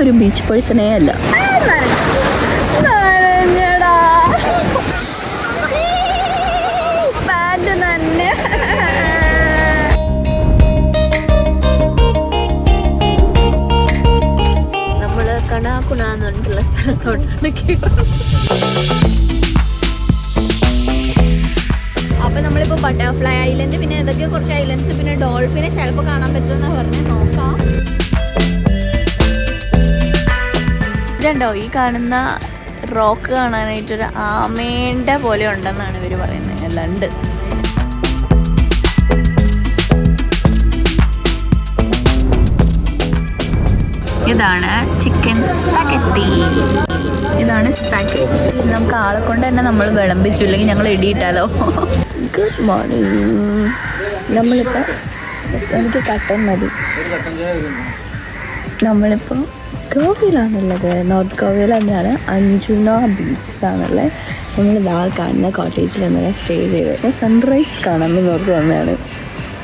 ഒരു ബീച്ച് പേഴ്സണേ അല്ല. നമ്മള് കണാക്കുണാന്ന് പറഞ്ഞിട്ടുള്ള സ്ഥലത്തോട്ടാണ്. അപ്പൊ നമ്മളിപ്പോ ബട്ടർഫ്ലൈ ഐലൻഡ്, പിന്നെ ഏതൊക്കെയോ കുറച്ച് ഐലൻഡ്സ്, പിന്നെ ഡോൾഫിനെ ചിലപ്പോ കാണാൻ പറ്റുമെന്നാ പറഞ്ഞ് നോക്കാം. ഇതുണ്ടോ ഈ കാണുന്ന റോക്ക് കാണാനായിട്ടൊരു ആമേണ്ട പോലെ ഉണ്ടെന്നാണ് ഇവര് പറയുന്നത്. എല്ലാം ഉണ്ട്. ഇതാണ് ചിക്കൻ സ്പാഗറ്റി. ഇതാണ് സ്പാഗറ്റി. നമുക്ക് ആളെ കൊണ്ട് തന്നെ നമ്മൾ വിളമ്പിച്ചു, ഇല്ലെങ്കിൽ ഞങ്ങൾ ഇടിയിട്ടാലോ. Good morning. നമ്മളിപ്പോൾ എനിക്ക് കട്ടൻ മതി. നമ്മളിപ്പോൾ ഗോവയിലാണുള്ളത്. നോർത്ത് ഗോവയിൽ തന്നെയാണ്. അഞ്ജുന ബീച്ചിലാണുള്ളത്. നമ്മളിതാ കാണുന്ന കോട്ടേജിൽ തന്നെ സ്റ്റേ ചെയ്തത്. സൺറൈസ് കാണാമെന്ന് ഓർത്ത് വന്നതാണ്.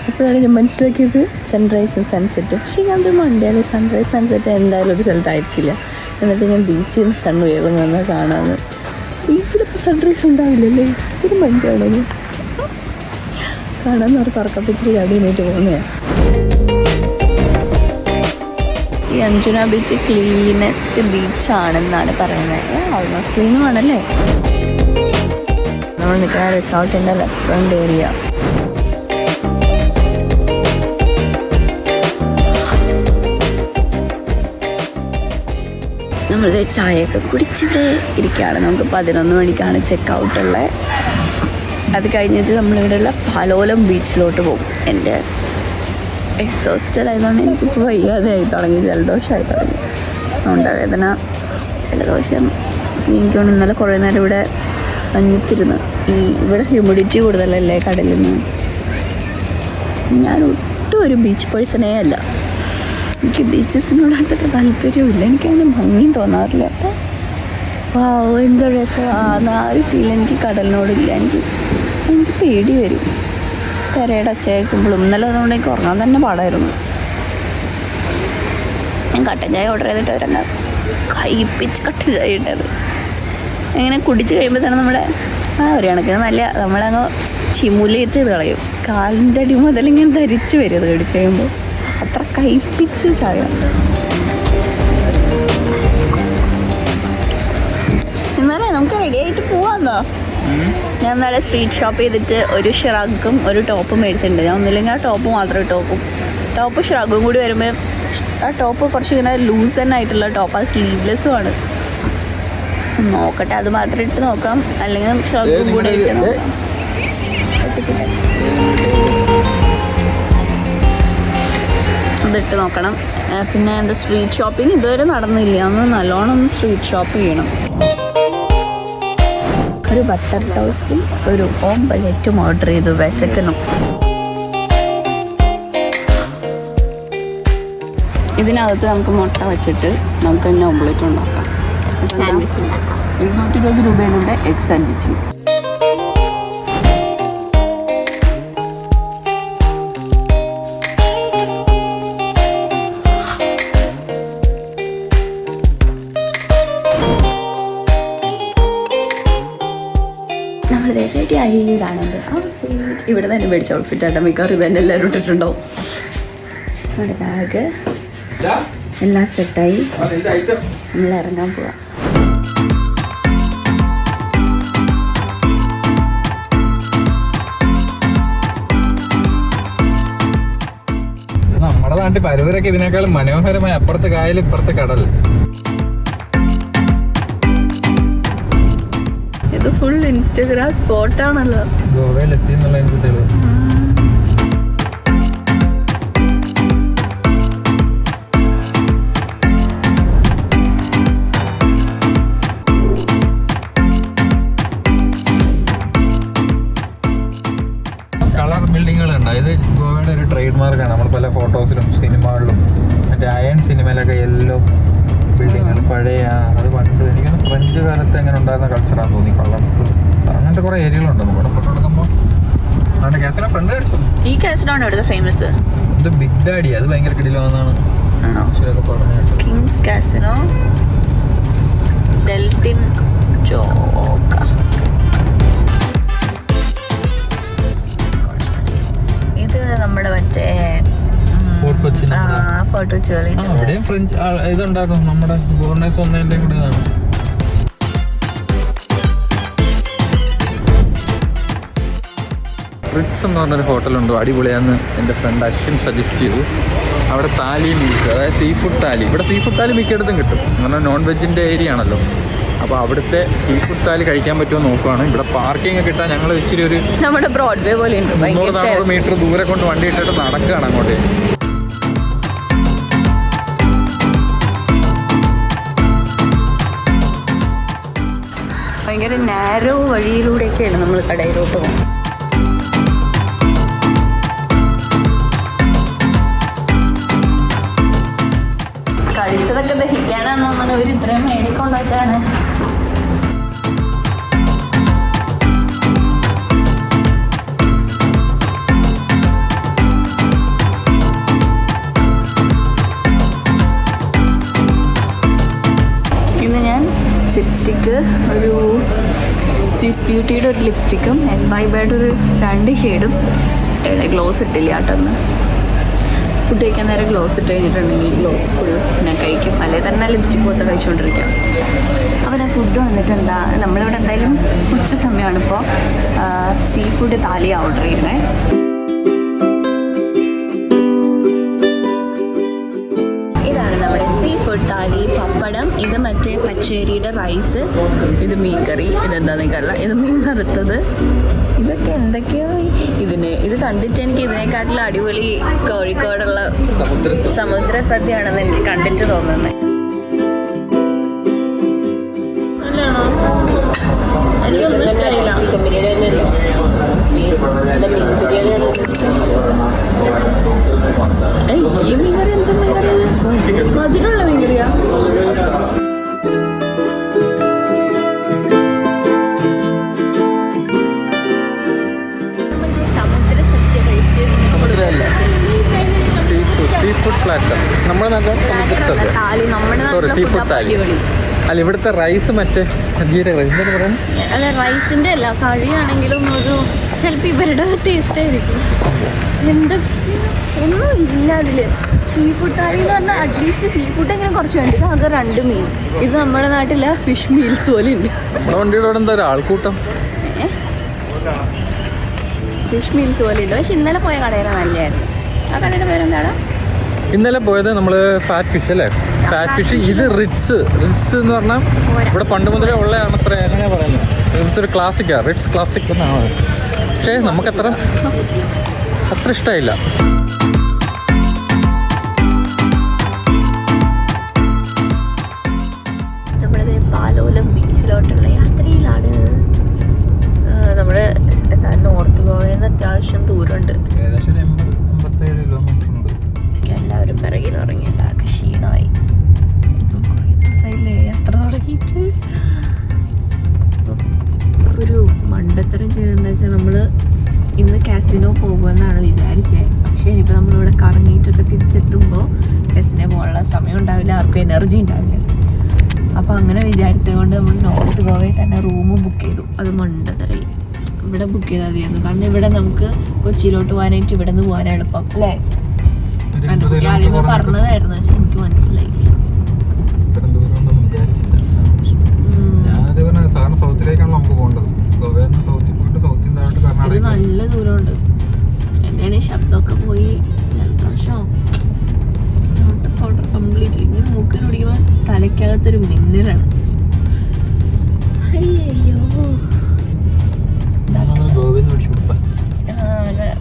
അപ്പോഴാണ് ഞാൻ മനസ്സിലാക്കിയത് സൺറൈസും സൺസെറ്റും. പക്ഷേ ഞാൻ മണ്ടിയാലും സൺറൈസ് സൺസെറ്റ് എന്തായാലും ഒരു സ്ഥലത്തായിരിക്കില്ല. എന്നിട്ട് ഞാൻ ബീച്ചിൽ നിന്ന് സൺ ഉയർന്നു കാണാമെന്ന്. ബീച്ചിലപ്പോൾ സൺറൈസ് ഉണ്ടാവില്ലല്ലേ? ഇതൊരു മണ്ടിയാണത്. കാണാമെന്ന് പറഞ്ഞ് പറക്കപ്പിച്ചിട്ട് ചടിയായിട്ട് പോകുന്നതാണ്. ഈ അഞ്ജുന ബീച്ച് ക്ലീനസ്റ്റ് ബീച്ചാണെന്നാണ് പറയുന്നത്. ഓൾമോസ്റ്റ് ക്ലീനുമാണല്ലേ. നമ്മൾ നിൽക്കുന്ന റിസോർട്ടിൻ്റെ റെസ്റ്റോറൻറ്റ് ഏരിയ. നമ്മൾ ചായയൊക്കെ കുടിച്ചിവിടെ ഇരിക്കുകയാണ്. നമുക്ക് 11 മണിക്കാണ് ചെക്ക് ഔട്ടുള്ളത്. അത് കഴിഞ്ഞിട്ട് നമ്മളിവിടെയുള്ള പാലോലം ബീച്ചിലോട്ട് പോകും. എൻ്റെ എക്സോസ്റ്റഡ് ആയതുകൊണ്ട് എനിക്കിപ്പോൾ വയ്യാതെയായി തുടങ്ങി, ജലദോഷമായി തുടങ്ങി. തൊണ്ടവേദന, ജലദോഷം. എനിക്കൊന്ന് ഇന്നലെ കുറേ നേരം ഇവിടെ മഞ്ഞിത്തിരുന്ന്. ഇവിടെ ഹ്യൂമിഡിറ്റി കൂടുതലല്ലേ കടലിൽ നിന്ന്. ഞാൻ ഒട്ടും ഒരു ബീച്ച് പേഴ്സണേ അല്ല. എനിക്ക് ബീച്ചസിനോട് അത്ര താല്പര്യമില്ല. എനിക്കങ്ങനെ ഭംഗിയും തോന്നാറില്ല. അപ്പോൾ വാവ് എന്തോ രസമാണ്. ആ ഒരു ഫീൽ എനിക്ക് കടലിനോടില്ല. എനിക്ക് പേടി വരും തിരയുടെ ഒച്ച കേൾക്കുമ്പോഴും. ഇന്നലെ അതുകൊണ്ട് എനിക്ക് ഉറങ്ങാൻ തന്നെ പാടായിരുന്നു. ഞാൻ കട്ടൻ ചായ ഓർഡർ ചെയ്തിട്ട് അവരെന്നെ കയ്പിച്ച് കട്ടൻ ചായ ഇട്ടത്. ഇങ്ങനെ കുടിച്ച് കഴിയുമ്പോൾ തന്നെ നമ്മുടെ ഒരു കണക്കിന് നല്ല നമ്മളങ്ങ് സ്റ്റിമുലേറ്റ് ചെയ്ത് കളയും. കാലിൻ്റെ അടി മുതൽ ഇങ്ങനെ ധരിച്ച് വരും അത് കുടിച്ച് കഴിയുമ്പോൾ. അത്ര കയ്പിച്ച് ചായ. ഇന്നലെ നമുക്ക് റെഡി ആയിട്ട് പോവാന്നോ. ഞാൻ ഇന്നലെ സ്ട്രീറ്റ് ഷോപ്പ് ചെയ്തിട്ട് ഒരു ഷ്രഗും ഒരു ടോപ്പും മേടിച്ചിട്ടുണ്ട്. ഞാൻ ഒന്നില്ലെങ്കിൽ ആ ടോപ്പ് മാത്രമേ ടോപ്പ് ഷ്രഗും കൂടി വരുമ്പോൾ ആ ടോപ്പ് കുറച്ചിങ്ങനെ ലൂസനായിട്ടുള്ള ടോപ്പ്, ആ സ്ലീവ്ലെസ്സും ആണ്. നോക്കട്ടെ, അത് മാത്രം ഇട്ട് നോക്കാം. അല്ലെങ്കിൽ ഷ്രഗും കൂടെ ഇട്ട് നോക്കാം. അതിട്ട് നോക്കണം. പിന്നെ എന്താ സ്ട്രീറ്റ് ഷോപ്പിംഗ് ഇതുവരെ നടന്നില്ല. ഒന്ന് നല്ലോണം ഒന്ന് സ്ട്രീറ്റ് ഷോപ്പ് ചെയ്യണം. ഒരു ബട്ടർ ടോസ്റ്റും ഒരു ഓംലെറ്റും ഓർഡർ ചെയ്തു. വിശക്കണം. ഇതിനകത്ത് നമുക്ക് മുട്ട വെച്ചിട്ട് നമുക്ക് തന്നെ ഓംലെറ്റ് ഉണ്ടാക്കാം. 220 രൂപയാണ് ഇവിടെ എഗ് സാൻഡ്വിച്ചിന്. റെഡി ആയി. ഇതാണ് എൻ്റെ ഔട്ട്ഫിറ്റ്. ഇവിടെ തന്നെ മേടിച്ച ഔട്ട്ഫിറ്റ് ആട്ടോ. മിക്കവാറും ഇത് തന്നെ എല്ലാവരും ഇട്ടിട്ടുണ്ടാവും. നമ്മുടെ ബാഗ് എല്ലാം സെറ്റായി. നമ്മൾ ഇറങ്ങാൻ പോവാം. നമ്മുടെ നാട്ടിൽ പരവൂരൊക്കെ ഇതിനേക്കാളും മനോഹരമായ അപ്പുറത്തെ കായൽ ഇപ്പുറത്തെ കടൽ. ഇത് ഫുൾ ഇൻസ്റ്റഗ്രാം സ്പോട്ടാണല്ലോ. ഗോവയിലെത്തി എന്നുള്ളതിന് തെളിവ്. കളർ ബിൽഡിങ്ങുകളുണ്ട്. ഇത് ഗോവയുടെ ഒരു ട്രേഡ് മാർക്കാണ്. നമ്മൾ പല ഫോട്ടോസിലും സിനിമകളിലും മറ്റേ അയൺ സിനിമയിലൊക്കെ യെല്ലോ ബിൽഡിങ്ങുകൾ പഴയ, അത് പണ്ട് എനിക്കൊന്ന് ഫ്രഞ്ച് കാലത്ത് എങ്ങനെ ഉണ്ടായിരുന്ന കൾച്ചറാന്ന് തോന്നി. കളർഫുൾ അങ്ങനത്തെ കുറേ ഏരിയകളുണ്ട് നമ്മുടെ ഫോട്ടോ എടുക്കുമ്പോൾ. അവൻ്റെ കാസിനോ ഫ്രണ്ട് ഈ കാസിനോണ് ഇവിടുത്തെ ഫേമസ്. ഇത് ബിഗ് ഡാഡി, അത് ഭയങ്കര കിടിലാണെന്നാണ് ആണോ? ചിലൊക്കെ പറഞ്ഞിട്ട് കിങ്സ് കാസിനോ, ഡെൽറ്റിൻ ജോക്ക. ഇത് നമ്മുടെ മറ്റേ ഫോർട്ട് കൊച്ചി ഫോർട്ട് കൊച്ചി കളി. അവിടെയും ഫ്രഞ്ച് ഇതുണ്ടാക്കും, നമ്മുടെ ഗവർണേഴ്സ് ഒന്നതിൻ്റെയും കൂടെ ഇതാണ്. റിറ്റ്സ് എന്ന് പറഞ്ഞൊരു ഹോട്ടലുണ്ട്, അടിപൊളിയാന്ന് എൻ്റെ ഫ്രണ്ട് അശ്വിൻ സജസ്റ്റ് ചെയ്തു. അവിടെ താലി മീൽസ്, അതായത് സീ ഫുഡ് താലി. ഇവിടെ സീ ഫുഡ് താലി മിക്കയിടത്തും കിട്ടും, അങ്ങനെ നോൺ വെജിൻ്റെ ഏരിയ ആണല്ലോ. അപ്പോൾ അവിടുത്തെ സീ ഫുഡ് താലി കഴിക്കാൻ പറ്റുമോ നോക്കുവാണ്. ഇവിടെ പാർക്കിംഗ് കിട്ടാൻ ഞങ്ങൾ ഇച്ചിരി ഒരു നമ്മുടെ ബ്രോഡ്വേ പോലെ 300-400 മീറ്റർ ദൂരെ കൊണ്ട് വണ്ടി ഇട്ടിട്ട് നടക്കുകയാണ് അങ്ങോട്ട്. ഭയങ്കര നാരോ വഴിയിലൂടെയൊക്കെയാണ് നമ്മൾ കടയിലോട്ട് പോകുന്നത്. കഴിച്ചതൊക്കെ ദഹിക്കാനാന്ന് തോന്നുന്നു ഒരു ഇത്രയും മേടിക്കൊണ്ട് വെച്ചാണ്. ഇന്ന് ഞാൻ ലിപ്സ്റ്റിക്ക്, ഒരു സ്വിസ് ബ്യൂട്ടിയുടെ ഒരു ലിപ്സ്റ്റിക്കും എൻവൈബയുടെ ഒരു 2 ഷെയ്ഡും ഗ്ലോസ് ഇട്ടില്ല കേട്ടൊന്ന്. ഫുഡ് കഴിക്കാൻ നേരം ഗ്ലോസ് ഇട്ട് കഴിഞ്ഞിട്ടുണ്ടെങ്കിൽ ഗ്ലോസ് ഫുൾ ഞാൻ കഴിക്കും, അല്ലെങ്കിൽ തന്നെ ലിപ്സ്റ്റിക് പോലത്തെ കഴിച്ചുകൊണ്ടിരിക്കാം. അപ്പോൾ ഞാൻ ഫുഡ് വന്നിട്ട് നമ്മളിവിടെ എന്തായാലും ഉച്ച സമയമാണ്. ഇപ്പോൾ സീ ഫുഡ് താലിയാണ് ഓർഡർ ചെയ്യുന്നത്. ഇതാണ് നമ്മുടെ സീ ഫുഡ് താലി. പപ്പടം, ഇത് മറ്റേ പച്ചരിയുടെ റൈസ്, ഇത് മീൻ കറി, ഇതെന്താണെന്ന് എനിക്കറിയില്ല, ഇത് മീൻ വറുത്തത്. ഇതൊക്കെ എന്തൊക്കെയോ ഇത് കണ്ടിട്ട് എനിക്ക് ഇതിനെക്കാട്ടിലും അടിപൊളി കോഴിക്കോടുള്ള സമുദ്ര സദ്യയാണെന്ന് എനിക്ക് കണ്ടിട്ട് തോന്നുന്നത്. നല്ലതാണോ? എനിക്കൊന്നും ഇഷ്ടമായില്ല. ചിക്കൻ ബിരിയാണി ഈ മീൻ കറി എന്ത് മീൻ കറി? മധുരമുള്ള മീൻ കറിയാ? അല്ല ഇവിടുത്തെ റൈസ് മറ്റേ അല്ല റൈസിന്റെ അല്ല, കറിയാണെങ്കിലും ഒരു ചിലപ്പോൾ ഇവരുടെ ടേസ്റ്റ് ആയിരിക്കും. ഒന്നും ഇല്ല അതില്. സീ ഫുഡ് താലി എന്ന് പറഞ്ഞാൽ അറ്റ്ലീസ്റ്റ് സീ ഫുഡ് എങ്കിലും കുറച്ച് വേണ്ടി. ഇത് ആകെ 2 മീൻ. ഇത് നമ്മുടെ നാട്ടിലെ ഫിഷ് മീൽസ് പോലെ ഉണ്ട്. ആൾക്കൂട്ടം ഫിഷ് മീൽസ് പോലെ ഉണ്ട്. പക്ഷെ ഇന്നലെ പോയ കടയിലാണ് നല്ലതായിരുന്നു. ആ കടയുടെ പേരെന്താണ്? ഇന്നലെ പോയത് നമ്മള് ഫാറ്റ് ഫിഷ് അല്ലേ, ഫാറ്റ് ഫിഷ്. ഇത് റിറ്റ്സ് എന്ന് പറഞ്ഞാൽ ഇവിടെ പണ്ട് മുതലേ ഉള്ളതാണ്. അത്ര എങ്ങനെയാ പറയുന്നത്, ഇവിടുത്തെ ഒരു ക്ലാസിക്കാ, റിറ്റ്സ് ക്ലാസിക് എന്നാണ്. പക്ഷേ നമുക്കത്ര ഇഷ്ടമായില്ല. നമ്മുടെ പാലോലം ബീച്ചിലോട്ടുള്ള യാത്രയിലാണ്. നമ്മുടെ നോർത്ത് ഗോവയിൽ നിന്ന് അത്യാവശ്യം ദൂരമുണ്ട്. ഏകദേശം 87 കിലോമീറ്റർ ഉണ്ട്. എല്ലാവരും പിറകിൽ ഇറങ്ങി, എല്ലാവർക്കും ക്ഷീണമായി. കുറേ ദിവസമായില്ലേ യാത്ര തുടങ്ങിയിട്ട്. ഒരു മണ്ടത്തരം ചെയ്തതെന്ന് വെച്ചാൽ നമ്മൾ ഇന്ന് കാസിനോ പോകുമെന്നാണ് വിചാരിച്ചത്. പക്ഷേ ഇനിയിപ്പോൾ നമ്മളിവിടെ കറങ്ങിയിട്ടൊക്കെ തിരിച്ചെത്തുമ്പോൾ കാസിനോ പോകാനുള്ള സമയം ഉണ്ടാവില്ല, ആർക്കും എനർജി ഉണ്ടാവില്ല. അപ്പോൾ അങ്ങനെ വിചാരിച്ചത് കൊണ്ട് നമ്മൾ നോർത്ത് ഗോവയിൽ തന്നെ റൂം ബുക്ക് ചെയ്തു. അത് മണ്ടത്തരായി. ഇവിടെ ബുക്ക് ചെയ്താൽ മതിയായിരുന്നു, കാരണം ഇവിടെ നമുക്ക് കൊച്ചിയിലോട്ട് പോകാനായിട്ട് ഇവിടെ നിന്ന് പോകാൻ എളുപ്പം അല്ലേ? ആദ്യമേ പറഞ്ഞതായിരുന്നു, പക്ഷെ എനിക്ക് മനസ്സിലായില്ല. ഇത് നല്ല ദൂരമുണ്ട്. എന്നെയാണ് ഈ ശബ്ദമൊക്കെ പോയി ജലദോഷം പൗഡർ കംപ്ലീറ്റ്ലി. ഇങ്ങനെ മൂക്കിന് പിടിക്കുമ്പോൾ തലയ്ക്കകത്തൊരു മിന്നലാണ്. അയ്യോ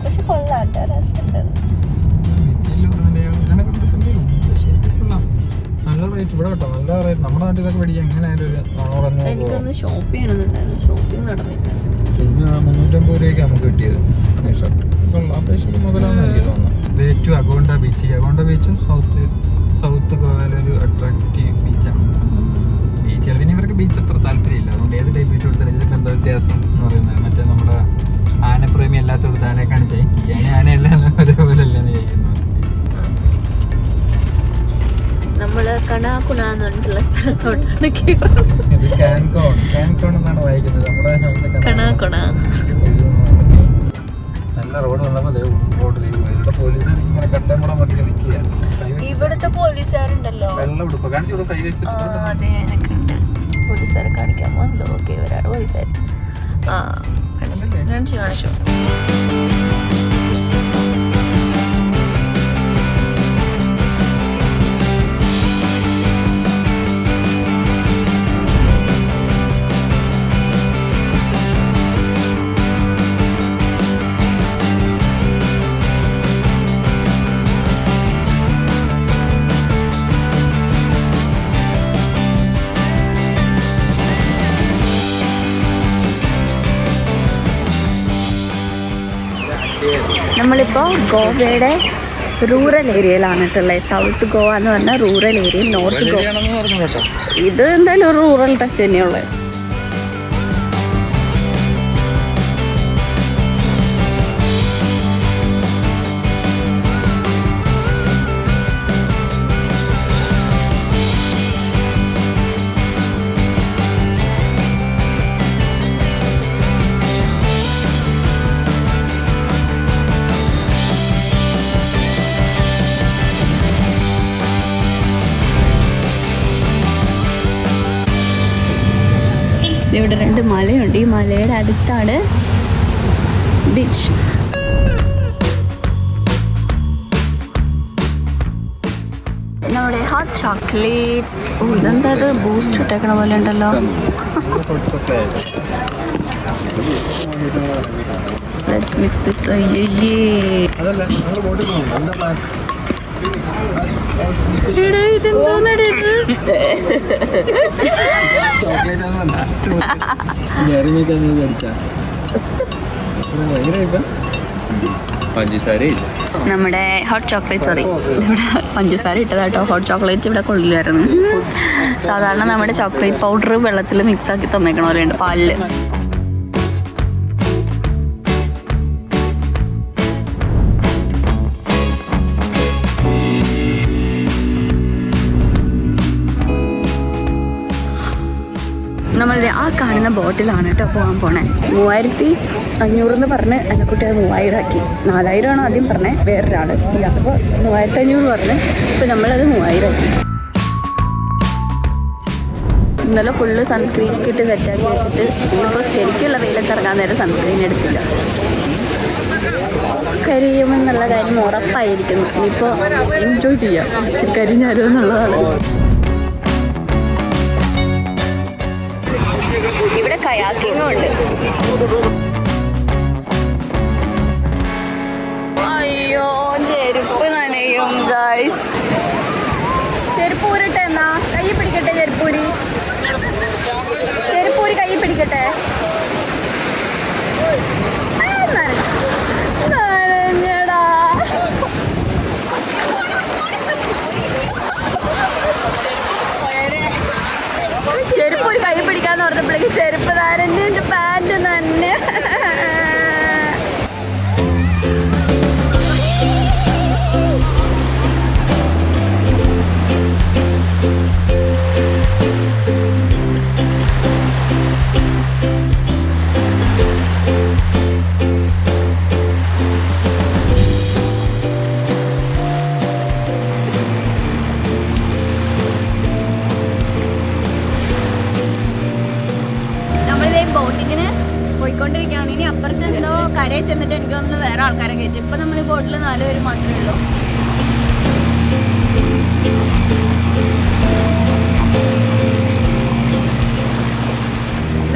പക്ഷെ കൊള്ളാട്ടോ, രസമുണ്ട്. എനിക്കൊന്ന് ഷോപ്പ് ചെയ്യണമെന്നുണ്ടായിരുന്നു, ഷോപ്പിംഗ് നടന്നില്ല. 350 രൂപയ്ക്ക് നമുക്ക് കിട്ടിയത് മുതലാണെന്ന് എനിക്ക് തോന്നുന്നു. അഗോണ്ട ബീച്ചും സൗത്ത് ഗോവയിലൊരു അട്രാക്റ്റീവ് ബീച്ചാണ്. ബീച്ച് പിന്നെ ഇവർക്ക് ബീച്ച് അത്ര താല്പര്യമില്ല, അതുകൊണ്ട് ഏത് ടൈപ്പ് ബീച്ച് കൊടുത്താലും ഇതിപ്പോൾ എന്താ വ്യത്യാസം എന്ന് പറയുന്നത്. മറ്റേ നമ്മുടെ ആനപ്രേമി അല്ലാത്തടത്ത് ആനയെ കാണിച്ചാൽ ആനയല്ല ഒരേപോലെ അല്ലെന്ന് ചോദിക്കുന്നു. സ്ഥലത്തോട്ടാണ് ഇത് കാൻകോൺ എന്നാണ് വായിക്കുന്നത്. കണാക്കൊണ. നല്ല റോഡ് വന്നപ്പോൾ റോഡിലേക്ക് പോലീസ് ഇങ്ങനെ കട്ടമ്പടം മറ്റൊക്കെ നിൽക്കുക. ഇവിടുത്തെ പോലീസുകാരുണ്ടല്ലോ, വെള്ളം എടുക്കുക കാണിച്ചു കൊടുക്കും. അതെ എനിക്കുണ്ട്. പോലീസുകാരെ കാണിക്കാമോ എന്തോ? ഓക്കെ, ഒരാൾ പോലീസുകാർ. ആ കാണിച്ചു. നമ്മളിപ്പോൾ ഗോവയുടെ റൂറൽ ഏരിയയിലാണ് കേട്ടുള്ളത്. സൗത്ത് ഗോവ എന്ന് പറഞ്ഞാൽ റൂറൽ ഏരിയയും നോർത്ത് ഗോവ ഇത് എന്തായാലും ഒരു റൂറൽ ടച്ച് തന്നെയുള്ളത്. ഇവിടെ 2 മലയുണ്ട്. ഈ മലയുടെ അടുത്താണ് ബീച്ച്. നമ്മുടെ ഹോട്ട് ചോക്ലേറ്റ്. ഓ, ഇതെന്താ ഇത്? ബൂസ്റ്റ് ഇട്ടേക്കണ പോലെ ഉണ്ടല്ലോ. Let's mix this. നമ്മുടെ ഹോട്ട് ചോക്ലേറ്റ്, സോറി, ഇവിടെ പഞ്ചസാര ഇട്ടതാട്ടോ. ഹോട്ട് ചോക്ലേറ്റ് ഇവിടെ കൊള്ളില്ലായിരുന്നു. സാധാരണ നമ്മുടെ ചോക്ലേറ്റ് പൗഡർ വെള്ളത്തിൽ മിക്സ് ആക്കി തന്നേക്കണ പോലെയുണ്ട്, പാലില്. നമ്മളുടെ ആ കാണുന്ന ബോട്ടിലാണ് കേട്ടോ പോകാൻ പോണേ. 3500 എന്ന് പറഞ്ഞ് എന്നെക്കുട്ടി അത് 3000 ആക്കി. 4000 ആണ് ആദ്യം പറഞ്ഞേ വേറൊരാൾ. അപ്പോൾ 3500 പറഞ്ഞ് ഇപ്പോൾ നമ്മളത് 3000 ആക്കി. ഇന്നലെ ഫുള്ള് സൺസ്ക്രീനൊക്കെ ഇട്ട് സെറ്റാക്കി വെച്ചിട്ട് ഇന്നിപ്പോൾ ശരിക്കുള്ള വെയിലത്തിറങ്ങാൻ നേരം സൺസ്ക്രീൻ എടുത്തില്ല. കരിയുമെന്നുള്ള കാര്യം ഉറപ്പായിരിക്കുന്നു. ഇനിയിപ്പോൾ എൻജോയ് ചെയ്യാം. കരിഞ്ഞാലോ എന്നുള്ളതാണ്. ഇവിടെ കയാക്കിങ്ങും ഉണ്ട്. അയ്യോ, ചെരുപ്പ് നനയും ഗൈസ്. ചെരുപ്പ് ഊരട്ടെ, എന്നാ കൈ പിടിക്കട്ടെ. ചെരുപ്പൂരി കൈ പിടിക്കട്ടെ. നനഞ്ഞടാ. ചെരുപ്പ് ഒരു കൈ പിടിക്കാന്ന് പറഞ്ഞപ്പോഴേക്ക് ചെരുപ്പ് നനഞ്ഞ് എൻ്റെ പാൻറ് തന്നെ. ബോട്ടിങ്ങിന് പോയിക്കൊണ്ടിരിക്കുകയാണ്. ഇനി അപ്പുറത്ത് എന്തോ കരയിൽ ചെന്നിട്ട് എനിക്ക് തോന്നുന്നു വേറെ ആൾക്കാരെ കയറ്റും. ഇപ്പം നമ്മൾ ബോട്ടിൽ 4 പേര് മാത്രമേ ഉള്ളൂ.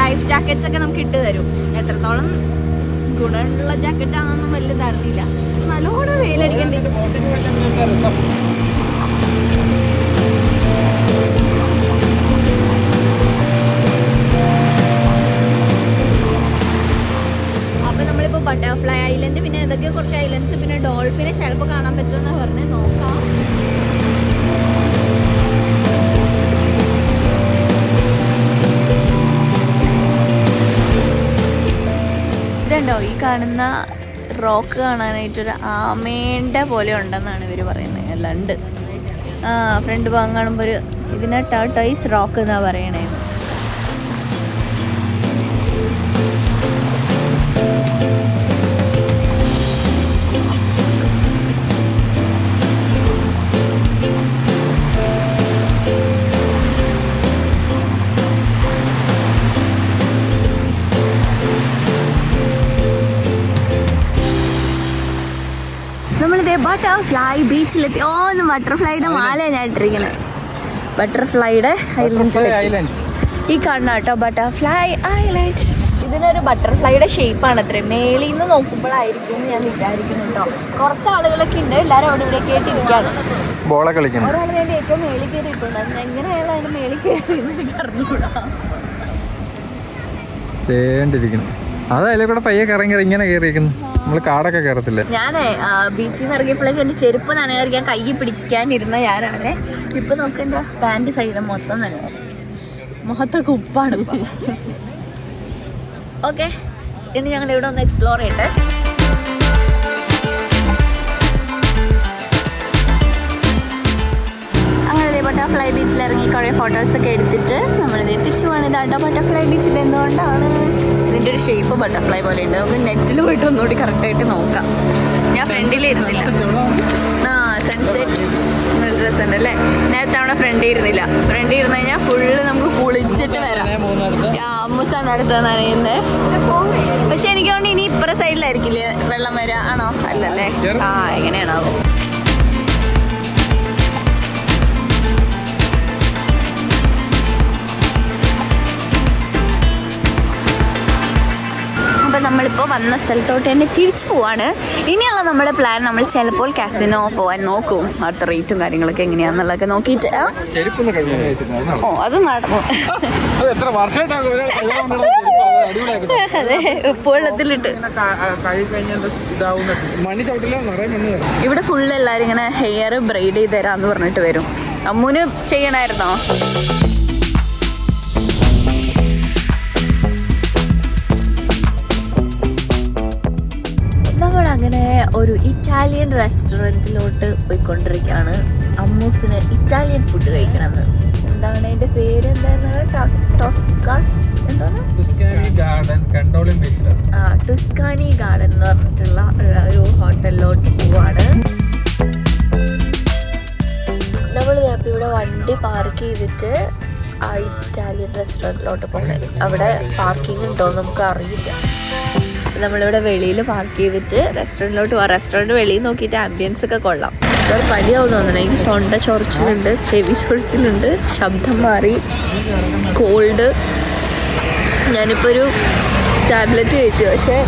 ലൈഫ് ജാക്കറ്റ്സ് ഒക്കെ നമുക്ക് ഇട്ട് തരും. എത്രത്തോളം ഗുണമുള്ള ജാക്കറ്റാണെന്നൊന്നും വലിയ ധാരണയില്ല. നല്ലോണം വെയിലടിക്കണ്ടേ. ബട്ടർഫ്ലൈ ഐലൻഡ്, പിന്നെ ഏതൊക്കെയോ കുറച്ച് ഐലൻഡ്സ്, പിന്നെ ഡോൾഫിനെ ചിലപ്പോൾ കാണാൻ പറ്റുമെന്നാണ് പറഞ്ഞത്. നോക്കാം. ഇതുണ്ടോ ഈ കാണുന്ന റോക്ക് കാണാനായിട്ടൊരു ആമേൻ്റെ പോലെ ഉണ്ടെന്നാണ് ഇവർ പറയുന്നത്. എല്ലാം ഉണ്ട്. ഫ്രണ്ട് ഭാഗം കാണുമ്പോൾ ഒരു ഇതിനെ ടർട്ടോയ്സ് റോക്ക് എന്നാ പറയണേ. നമ്മളിതേ ബട്ടർഫ്ലൈ ബീച്ചിലെത്തി. ബട്ടർഫ്ലൈയുടെ മാലയാണ് ഞാൻ ഇട്ടിരിക്കുന്നത്. ബട്ടർഫ്ലൈയുടെ ഐലൻഡ് ഈ കാണുന്ന കേട്ടോ, ബട്ടർഫ്ലൈ ഐലൻഡ്. ഇതിനൊരു ബട്ടർഫ്ലൈയുടെ ഷേപ്പാണ് അത്രേ. മേളിൽ നിന്ന് നോക്കുമ്പോഴായിരിക്കും ഞാൻ വിചാരിക്കുന്നു കേട്ടോ. കുറച്ച് ആളുകളൊക്കെ ഉണ്ട്, എല്ലാവരും അവിടെ ഇവിടെ കേട്ടിരിക്കുകയാണ്. ഒരാൾ ഞാൻ ഏറ്റവും മേളിൽ കയറിയിട്ടുണ്ട്. എങ്ങനെയാണ് അതിന് മേളിൽ കയറി അറിഞ്ഞുകൂടാ. അതല്ലേ കൂടെ പയ്യെ കറങ്ങി ഇങ്ങനെ കയറിയിരിക്കുന്നു. നമ്മള് കാടൊക്കെ കയറത്തില്ലേ. ഞാനേ ബീച്ചിൽ നിന്ന് ഇറങ്ങിയപ്പോഴേക്കും എൻ്റെ ചെരുപ്പ് നനയാറിയാൻ കൈ പിടിക്കാനിരുന്ന ഞാനാണ്. ഇപ്പൊ നോക്ക് എൻ്റെ പാൻറ് സൈഡ് മൊത്തം നനയാ, മുഖത്തൊക്കെ ഉപ്പാണ്. ഓക്കെ, ഇനി ഞങ്ങൾ ഇവിടെ ഒന്ന് എക്സ്പ്ലോർ ചെയ്യട്ടെ. അങ്ങനെ ബട്ടർഫ്ലൈ ബീച്ചിൽ ഇറങ്ങി കുറേ ഫോട്ടോസൊക്കെ എടുത്തിട്ട് നമ്മളിത് തിരിച്ചു പോകണം. ഇതാട്ടോ ബട്ടർഫ്ലൈ ബീച്ചിൽ എന്തുകൊണ്ടാണ് ഇതിൻ്റെ ഒരു ഷേപ്പ് ബട്ടർഫ്ലൈ പോലെ ഉണ്ട്. നമുക്ക് നെറ്റിൽ പോയിട്ട് ഒന്നുകൂടി കറക്റ്റായിട്ട് നോക്കാം. ഞാൻ ഫ്രണ്ടിലിരുന്നില്ല. സൺസെറ്റ് നല്ല രസമുണ്ട് അല്ലേ. നേരത്തെ അവിടെ ഫ്രണ്ടിൽ ഇരുന്നില്ല. ഫ്രണ്ടിൽ ഇരുന്ന് കഴിഞ്ഞാൽ ഫുള്ള് നമുക്ക് കുളിച്ചിട്ട് വരാം. അമ്മൂസാണ് അടുത്ത് നനയുന്നത്. പക്ഷെ എനിക്ക് തോന്നുന്നു ഇനി ഇപ്പുറ സൈഡിലായിരിക്കില്ലേ വെള്ളം വരാ? ആണോ? അല്ലല്ലേ. എങ്ങനെയാണാവോ. അപ്പോൾ നമ്മളിപ്പോൾ വന്ന സ്ഥലത്തോട്ട് തന്നെ തിരിച്ചു പോവാണ്. ഇനിയുള്ള നമ്മുടെ പ്ലാൻ, നമ്മൾ ചിലപ്പോൾ കാസിനോ പോകാൻ നോക്കും. അടുത്ത റേറ്റും കാര്യങ്ങളൊക്കെ എങ്ങനെയാണെന്നുള്ളതൊക്കെ നോക്കിയിട്ട്. അത് നടന്നു. അതെ, ഉപ്പുവെള്ളത്തിലിട്ട്. ഇവിടെ ഫുള്ള് എല്ലാവരും ഇങ്ങനെ ഹെയർ ബ്രെയ്ഡ് ചെയ്ത് തരാമെന്ന് പറഞ്ഞിട്ട് വരും. അമ്മൂന് ചെയ്യണമായിരുന്നോ? നമ്മളങ്ങനെ ഒരു ഇറ്റാലിയൻ റെസ്റ്റോറൻറ്റിലോട്ട് പോയിക്കൊണ്ടിരിക്കുകയാണ്. അമ്മൂസിന് ഇറ്റാലിയൻ ഫുഡ് കഴിക്കണമെന്ന്. എന്താണ് അതിൻ്റെ പേര്? എന്താണ്? ടുസ്കാനി ഗാർഡൻ എന്ന് പറഞ്ഞിട്ടുള്ള ഒരു ഹോട്ടലിലോട്ട് പോവാണ്. നമ്മൾ ഇവിടെ വണ്ടി പാർക്ക് ചെയ്തിട്ട് ആ ഇറ്റാലിയൻ റെസ്റ്റോറൻറ്റിലോട്ട് പോകണേ. അവിടെ പാർക്കിംഗ് ഉണ്ടോ എന്ന് നമുക്ക് അറിയില്ല. നമ്മളിവിടെ വെളിയിൽ പാർക്ക് ചെയ്തിട്ട് റെസ്റ്റോറൻറ്റിലോട്ട് പോകാം. റെസ്റ്റോറൻറ്റ് വെളിയിൽ നോക്കിയിട്ട് ആംബിയൻസ് ഒക്കെ കൊള്ളാം. ഒരു പനിയാവും തോന്നുന്നു. എനിക്ക് തൊണ്ട ചൊറിച്ചിലുണ്ട്, ചെവി ചൊറിച്ചിലുണ്ട്, ശബ്ദം മാറി, കോൾഡ്. ഞാനിപ്പോൾ ഒരു ടാബ്ലറ്റ് കഴിച്ചു. പക്ഷേ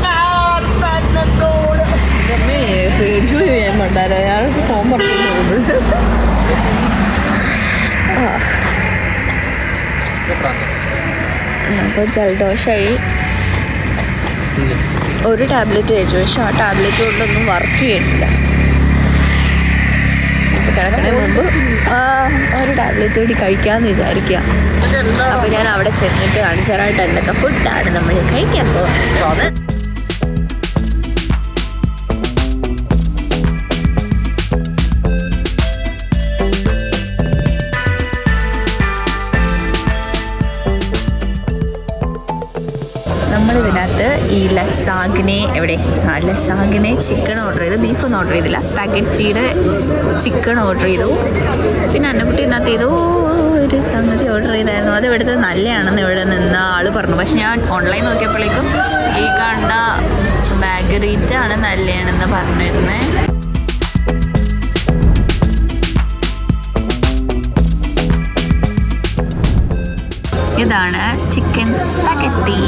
പേടിച്ചു ഞാൻ പണ്ടാരോ അയാൾക്ക് ഫോൺ പറഞ്ഞു പോകുന്നത്. അപ്പോൾ ജലദോഷമായി. ഒരു ടാബ്ലറ്റ് കഴിച്ചു, പക്ഷെ ആ ടാബ്ലറ്റ് കൊണ്ടൊന്നും വർക്ക് ചെയ്യണില്ല. കിടക്കണേ മുമ്പ് ഒരു ടാബ്ലറ്റ് കൂടി കഴിക്കാമെന്ന് വിചാരിക്കുക. അപ്പോൾ ഞാൻ അവിടെ ചെന്നിട്ട് കാണിച്ചാലായിട്ട് എന്തൊക്കെ ഫുഡാണ് നമ്മൾ കഴിക്കാൻ പോകുന്നത്. നമ്മളിതിനകത്ത് ഈ ലസാഗ്നെ ലസാഗ്നെ ചിക്കൻ ഓർഡർ ചെയ്തു. ബീഫൊന്നും ഓർഡർ ചെയ്തില്ല. സ്പാഗറ്റിയുടെ ചിക്കൻ ഓർഡർ ചെയ്തു. പിന്നെ അന്നക്കുട്ടി ഇതിനകത്ത് ചെയ്തു ഒരു സംഗതി ഓർഡർ ചെയ്തായിരുന്നു. അത് ഇവിടുത്തെ നല്ലതാണെന്ന് ഇവിടെ നിന്ന ആൾ പറഞ്ഞു. പക്ഷെ ഞാൻ ഓൺലൈൻ നോക്കിയപ്പോഴേക്കും ഈ കണ്ട മാർഗരീറ്റാണ് നല്ലതാണെന്ന് പറഞ്ഞിരുന്നത്. ഇതാണ് ചിക്കൻ സ്പാഗറ്റി.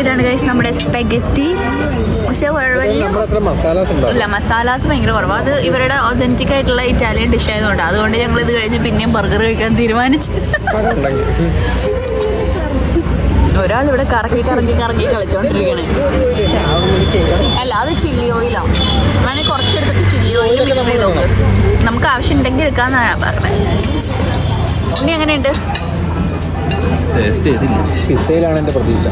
ഇതാണ് ഗൈസ് നമ്മുടെ സ്പാഗറ്റി. പക്ഷെ മസാലാസ് ഭയങ്കര കുറവാണ്. അത് ഇവരുടെ ഒതന്റിക് ആയിട്ടുള്ള ഇറ്റാലിയൻ ഡിഷ് ആയതുകൊണ്ട് അതുകൊണ്ട് ഞങ്ങൾ ഇത് കഴിഞ്ഞ് പിന്നെയും ബർഗർ കഴിക്കാൻ തീരുമാനിച്ചു. ഒരാൾ ഇവിടെ കറക്കി കളിച്ചോണ്ടിരിക്കണേ. അല്ല, അത് ചില്ലി ഓയിലാണ്. അങ്ങനെ കുറച്ചെടുത്തിട്ട് ചില്ലി ഓയിൽ മിക്സ് ചെയ്ത് നോക്ക്. നമുക്ക് ആവശ്യം ഉണ്ടെങ്കിൽ എടുക്കാന്നാണ് പറഞ്ഞത്. ഇനി എങ്ങനെയുണ്ട്? ടേസ്റ്റ് ചെയ്തില്ല. പിസയിലാണ് എൻ്റെ പ്രതീക്ഷ.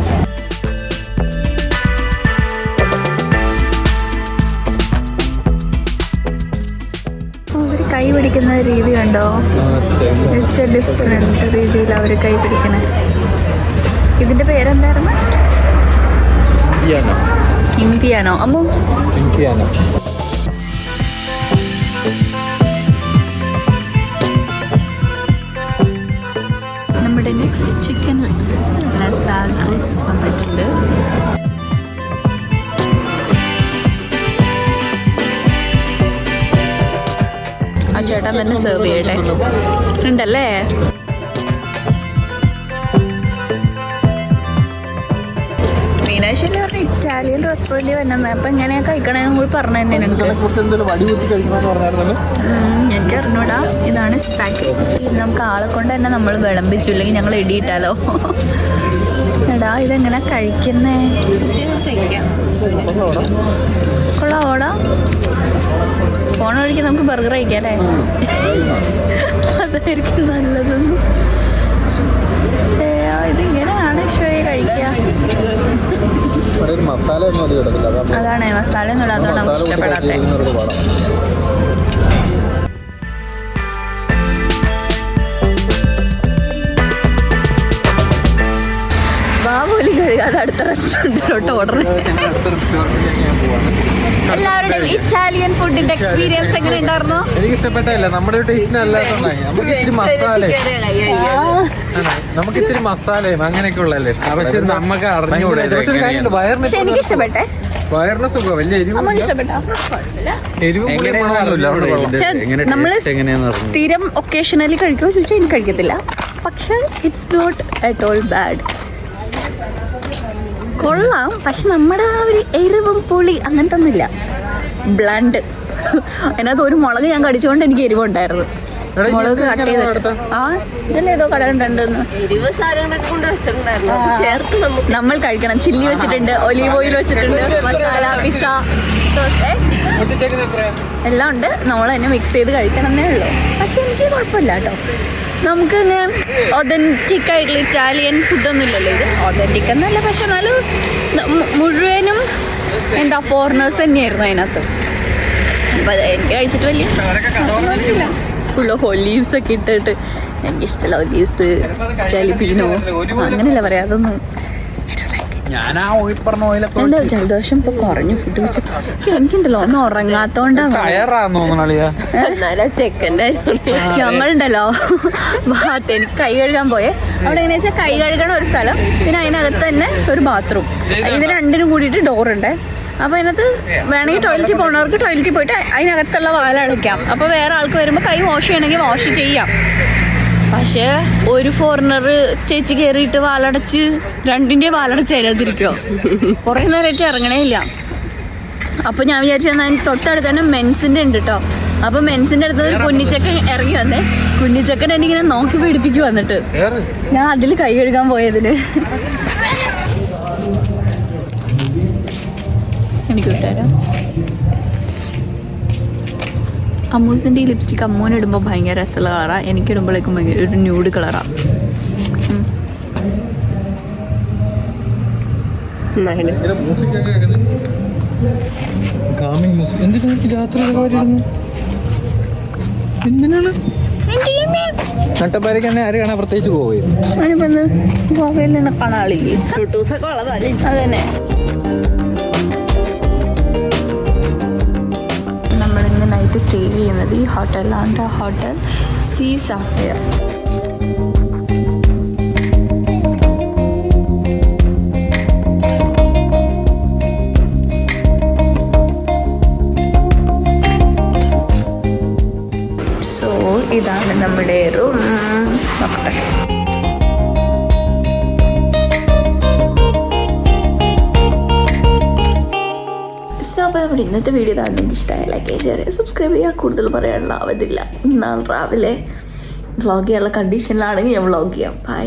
അവർ കൈ പിടിക്കുന്ന രീതി കണ്ടോ? ഇറ്റ്സ് ഡിഫറെൻറ്റ് രീതിയിൽ അവർ കൈ പിടിക്കണേ. ഇതിൻ്റെ പേരെന്തായിരുന്നു? ഇന്ത്യാനോ അമ്മോ? ഇന്ത്യാനോ. നമ്മുടെ നെക്സ്റ്റ് ചിക്കൻ ലസാഗ്രോസ് വന്നിട്ടുണ്ട്. ആ ചേട്ടൻ തന്നെ സെർവ് ചെയ്യട്ടെ. ഉണ്ടല്ലേ? മീനാശ്ശേരി പറഞ്ഞ ഇറ്റാലിയൻ റെസ്റ്റോറൻറ്റിൽ വന്നത്. അപ്പം എങ്ങനെയാ കഴിക്കണേന്ന് കൂടി പറഞ്ഞു തന്നെ ഞങ്ങൾക്ക്. എനിക്ക് അറിഞ്ഞൂടാ. ഇതാണ് സ്പാഗറ്റി. ഇത് നമുക്ക് ആളെ കൊണ്ട് തന്നെ നമ്മൾ വിളമ്പിച്ചു, ഇല്ലെങ്കിൽ ഞങ്ങൾ ഇടിയിട്ടാലോ. എടാ ഇതെങ്ങനെ കഴിക്കുന്നേ? കൊള്ളാവോടാ? ഫോൺ വഴിക്ക് നമുക്ക് ബർഗർ കഴിക്കാം അല്ലേ? അതായിരിക്കും നല്ലതൊന്നും. ഇതിങ്ങനെയാണ് ഷോയെ കഴിക്കുക. അതാണ് മസാല ഒന്നും ഇടാത്തതുകൊണ്ട് നമുക്ക് ഇഷ്ടപ്പെടാത്ത. പോലും കഴുകാതെ അടുത്ത റെസ്റ്റോറൻറ്റിലോട്ട് ഓർഡർ. എല്ലാവരുടെയും ഇറ്റാലിയൻ ഫുഡിന്റെ എക്സ്പീരിയൻസ് എങ്ങനെ ഉണ്ടായിരുന്നു? എനിക്ക് ഇഷ്ടപ്പെട്ടില്ല. നമ്മുടെ ടേസ്റ്റിന് അല്ലാത്തതുണ്ടായി. നമുക്ക് ഇത്തിരി മസാലയും അങ്ങനെയൊക്കെ ഉള്ളല്ലേ. പക്ഷെ നമുക്ക് അറിഞ്ഞൂടെ. പക്ഷെ എനിക്ക് ഇഷ്ടപ്പെട്ടെ. വയറിന് സുഖം. വലിയ എരിവും നമ്മള് സ്ഥിരം ഒക്കേഷണലി കഴിക്കുമോ ചോദിച്ചാൽ എനിക്ക് കഴിക്കത്തില്ല. പക്ഷെ it's not at all bad. കൊള്ളാം. പക്ഷെ നമ്മുടെ ആ ഒരു എരിവും പുളി അങ്ങനത്തെ ഒന്നുമില്ല. ബ്ലണ്ട്. അതിനകത്ത് ഒരു മുളക് ഞാൻ കടിച്ചുകൊണ്ട് എനിക്ക് എരിവുണ്ടായിരുന്നു. മുളക് കട്ട് ചെയ്തിട്ട് ഇതിലേതോ കട കണ്ടെന്ന് എരിവ് സാധനങ്ങളൊക്കെ കൊണ്ട് വെച്ചിട്ടുണ്ടായിരുന്നു. നമ്മൾ കഴിക്കണം. ചില്ലി വെച്ചിട്ടുണ്ട്, ഒലീവ് ഓയിൽ വെച്ചിട്ടുണ്ട്, മസാല, പിസ്സ, എല്ലാം ഉണ്ട്. നമ്മൾ തന്നെ മിക്സ് ചെയ്ത് കഴിക്കണമെന്നേ ഉള്ളൂ. പക്ഷെ എനിക്ക് കുഴപ്പമില്ല കേട്ടോ. നമുക്ക് ഇങ്ങനെ ഒതൻറ്റിക് ആയിട്ടുള്ള ഇറ്റാലിയൻ ഫുഡൊന്നും ഇല്ലല്ലോ. ഇത് ഒതൻറ്റിക് എന്നല്ല, പക്ഷെ എന്നാലും മുഴുവനും എന്താ ഫോറിനേഴ്സ് തന്നെയായിരുന്നു അതിനകത്ത്. അപ്പം എനിക്ക് കഴിച്ചിട്ട് വലിയ ഫുൾ ഒലീവ്സ് ഒക്കെ ഇട്ടിട്ട് എനിക്കിഷ്ടമല്ല. ഒലീവ്സ്, ജലിബീനോ അങ്ങനെയല്ല പറയാം. അതൊന്നും എന്റെ ജലദോഷം ഇപ്പൊ കുറഞ്ഞു ഫുഡ് വെച്ചപ്പോ. എനിക്കുണ്ടല്ലോ ഒന്നും ഉറങ്ങാത്തോണ്ടാണ്. ഞങ്ങളുണ്ടല്ലോ എനിക്ക് കൈ കഴുകാൻ പോയേ. അവിടെ എങ്ങനെയാ വെച്ചാൽ കൈ കഴുകണ ഒരു സ്ഥലം, പിന്നെ അതിനകത്ത് തന്നെ ഒരു ബാത്റൂം. ഇത് രണ്ടിനും കൂടിയിട്ട് ഡോറുണ്ട്. അപ്പോൾ അതിനകത്ത് വേണമെങ്കിൽ ടോയ്ലറ്റിൽ പോകുന്നവർക്ക് ടോയ്ലറ്റിൽ പോയിട്ട് അതിനകത്തുള്ള വാലടയ്ക്കാം. അപ്പോൾ വേറെ ആൾക്ക് വരുമ്പോൾ കൈ വാഷ് ചെയ്യണമെങ്കിൽ വാഷ് ചെയ്യാം. പക്ഷേ ഒരു ഫോറിനർ ചേച്ചി കയറിയിട്ട് വാലടച്ച് രണ്ടിൻ്റെ വാലടച്ച് അതിനകത്തിരിക്കുമോ. കുറേ നേരമായിട്ട് ഇറങ്ങണേ ഇല്ല. അപ്പോൾ ഞാൻ വിചാരിച്ചു എന്നാൽ തൊട്ടടുത്ത് തന്നെ മെൻസിൻ്റെ ഉണ്ട് കേട്ടോ. അപ്പോൾ മെൻസിൻ്റെ അടുത്ത് ഒരു കുഞ്ഞിച്ചക്കൻ ഇറങ്ങി വന്നേ. കുഞ്ഞിച്ചക്കൻ എനിക്കിങ്ങനെ നോക്കി പിടിപ്പിക്കും. വന്നിട്ട് ഞാൻ അതിൽ കൈ കഴുകാൻ പോയതിന് എനിക്ക് വിട്ടുതരാം. അമ്മൂസിൻ്റെ ഈ ലിപ്സ്റ്റിക് അമ്മൂനിടുമ്പോൾ ഭയങ്കര രസമുള്ള കളറാണ്. എനിക്കിടുമ്പോഴേക്കും ഭയങ്കര ഒരു ന്യൂഡ് കളറാണ്. നട്ടപ്പാരക്ക് തന്നെ ആര് കാണാൻ പ്രത്യേകിച്ച് ഗോവയിൽ നിന്ന് കാണാളില്ലേ. ഫോട്ടോസൊക്കെ ഉള്ളതല്ലേ. അത് തന്നെ. നമ്മളിന്ന് നൈറ്റ് സ്റ്റേ ചെയ്യുന്നത് ഈ ഹോട്ടലിലാണ്. Hotel sea sapphire. സോ ഇതാണ് നമ്മുടെ റൂം. നോക്കട്ടെ. അപ്പോൾ നമ്മുടെ ഇന്നത്തെ വീഡിയോ ഇതാണ്. നിങ്ങൾക്ക് ഇഷ്ടമായ ലൈക്ക് ഷെയർ സബ്സ്ക്രൈബ് ചെയ്യുക. കൂടുതൽ പറയാനുള്ള ആവതില്ല. നാളെ രാവിലെ വ്ളോഗ് ചെയ്യാനുള്ള കണ്ടീഷനിലാണെങ്കിൽ ഞാൻ വ്ളോഗ് ചെയ്യാം. ബൈ.